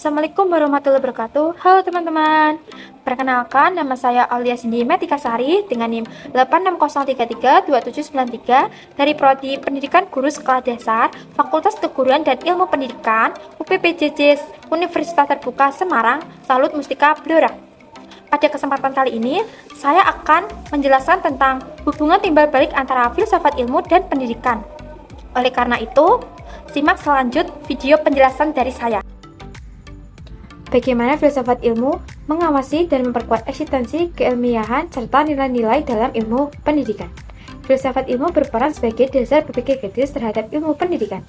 Assalamualaikum warahmatullahi wabarakatuh. Halo teman-teman. Perkenalkan, nama saya Aulia Cindy Metikasari dengan NIM 860332793 dari Prodi Pendidikan Guru Sekolah Dasar, Fakultas Keguruan dan Ilmu Pendidikan, UPPJJ Universitas Terbuka Semarang, Salut Mustika Blora. Pada kesempatan kali ini, saya akan menjelaskan tentang hubungan timbal balik antara filsafat ilmu dan pendidikan. Oleh karena itu, simak selanjut video penjelasan dari saya. Bagaimana filsafat ilmu mengawasi dan memperkuat eksistensi keilmiahan serta nilai-nilai dalam ilmu pendidikan. Filsafat ilmu berperan sebagai dasar berpikir kritis terhadap ilmu pendidikan.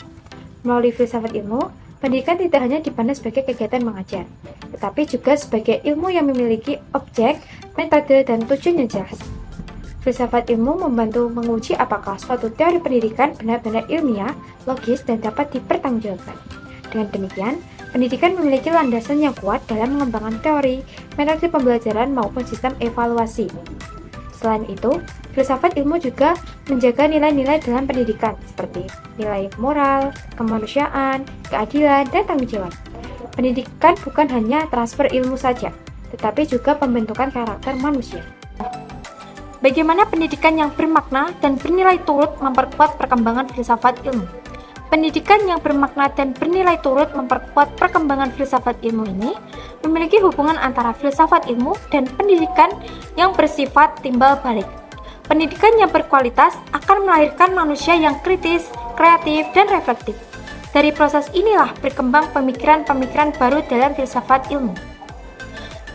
Melalui filsafat ilmu, pendidikan tidak hanya dipandang sebagai kegiatan mengajar, tetapi juga sebagai ilmu yang memiliki objek, metode, dan tujuan yang jelas. Filsafat ilmu membantu menguji apakah suatu teori pendidikan benar-benar ilmiah, logis, dan dapat dipertanggungjawabkan. Dengan demikian, pendidikan memiliki landasan yang kuat dalam mengembangkan teori, metode pembelajaran maupun sistem evaluasi. Selain itu, filsafat ilmu juga menjaga nilai-nilai dalam pendidikan seperti nilai moral, kemanusiaan, keadilan, dan tanggung jawab. Pendidikan bukan hanya transfer ilmu saja, tetapi juga pembentukan karakter manusia. Bagaimana pendidikan yang bermakna dan bernilai turut memperkuat perkembangan filsafat ilmu? Pendidikan yang bermakna dan bernilai turut memperkuat perkembangan filsafat ilmu ini memiliki hubungan antara filsafat ilmu dan pendidikan yang bersifat timbal balik. Pendidikan yang berkualitas akan melahirkan manusia yang kritis, kreatif, dan reflektif. Dari proses inilah berkembang pemikiran-pemikiran baru dalam filsafat ilmu.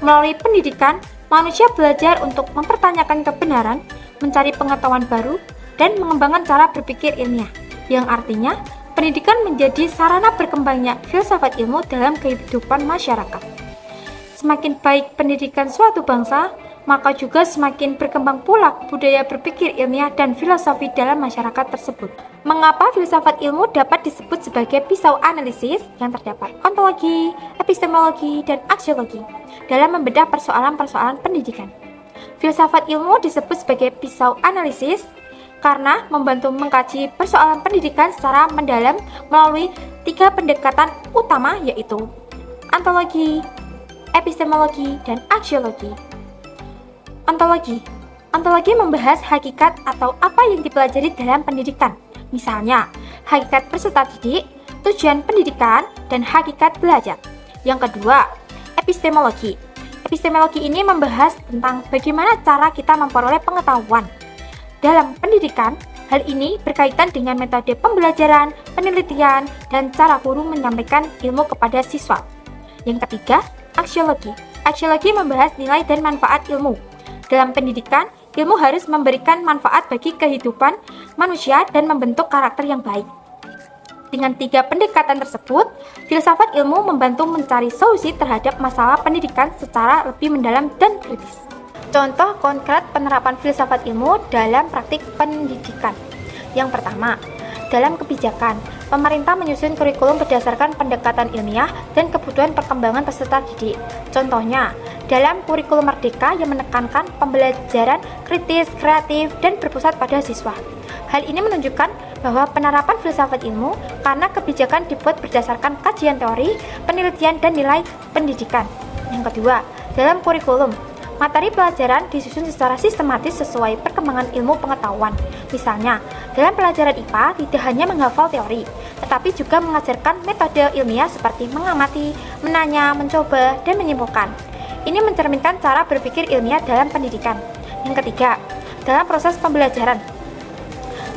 Melalui pendidikan, manusia belajar untuk mempertanyakan kebenaran, mencari pengetahuan baru, dan mengembangkan cara berpikir ilmiah, yang artinya pendidikan menjadi sarana berkembangnya filsafat ilmu dalam kehidupan masyarakat. Semakin baik pendidikan suatu bangsa, maka juga semakin berkembang pula budaya berpikir ilmiah dan filosofi dalam masyarakat tersebut. Mengapa filsafat ilmu dapat disebut sebagai pisau analisis yang terdapat ontologi, epistemologi, dan aksiologi dalam membedah persoalan-persoalan pendidikan? Filsafat ilmu disebut sebagai pisau analisis karena membantu mengkaji persoalan pendidikan secara mendalam melalui 3 pendekatan utama, yaitu ontologi, epistemologi, dan aksiologi. Ontologi membahas hakikat atau apa yang dipelajari dalam pendidikan, misalnya hakikat peserta didik, tujuan pendidikan, dan hakikat belajar. Yang kedua, epistemologi. Epistemologi ini membahas tentang bagaimana cara kita memperoleh pengetahuan. Dalam pendidikan, hal ini berkaitan dengan metode pembelajaran, penelitian, dan cara guru menyampaikan ilmu kepada siswa. Yang ketiga, aksiologi. Aksiologi membahas nilai dan manfaat ilmu. Dalam pendidikan, ilmu harus memberikan manfaat bagi kehidupan manusia dan membentuk karakter yang baik. Dengan 3 pendekatan tersebut, filsafat ilmu membantu mencari solusi terhadap masalah pendidikan secara lebih mendalam dan kritis. Contoh konkret penerapan filsafat ilmu dalam praktik pendidikan. Yang pertama, dalam kebijakan, pemerintah menyusun kurikulum berdasarkan pendekatan ilmiah dan kebutuhan perkembangan peserta didik. Contohnya, dalam kurikulum Merdeka yang menekankan pembelajaran kritis, kreatif, dan berpusat pada siswa. Hal ini menunjukkan bahwa penerapan filsafat ilmu karena kebijakan dibuat berdasarkan kajian teori, penelitian, dan nilai pendidikan. Yang kedua, dalam kurikulum, materi pelajaran disusun secara sistematis sesuai perkembangan ilmu pengetahuan. Misalnya, dalam pelajaran IPA tidak hanya menghafal teori, tetapi juga mengajarkan metode ilmiah seperti mengamati, menanya, mencoba, dan menyimpulkan. Ini mencerminkan cara berpikir ilmiah dalam pendidikan. Yang ketiga, dalam proses pembelajaran,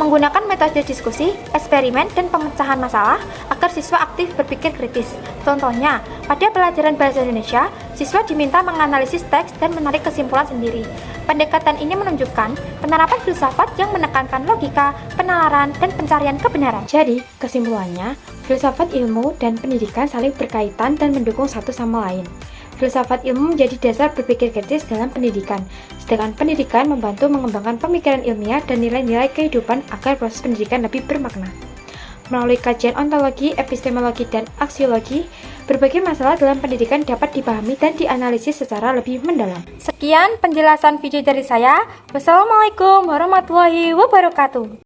menggunakan metode diskusi, eksperimen, dan pemecahan masalah agar siswa aktif berpikir kritis. Contohnya, pada pelajaran bahasa Indonesia, siswa diminta menganalisis teks dan menarik kesimpulan sendiri. Pendekatan ini menunjukkan penerapan filsafat yang menekankan logika, penalaran, dan pencarian kebenaran. Jadi, kesimpulannya, filsafat ilmu dan pendidikan saling berkaitan dan mendukung satu sama lain. Filsafat ilmu menjadi dasar berpikir kritis dalam pendidikan, sedangkan pendidikan membantu mengembangkan pemikiran ilmiah dan nilai-nilai kehidupan agar proses pendidikan lebih bermakna. Melalui kajian ontologi, epistemologi, dan aksiologi, berbagai masalah dalam pendidikan dapat dipahami dan dianalisis secara lebih mendalam. Sekian penjelasan video dari saya. Wassalamualaikum warahmatullahi wabarakatuh.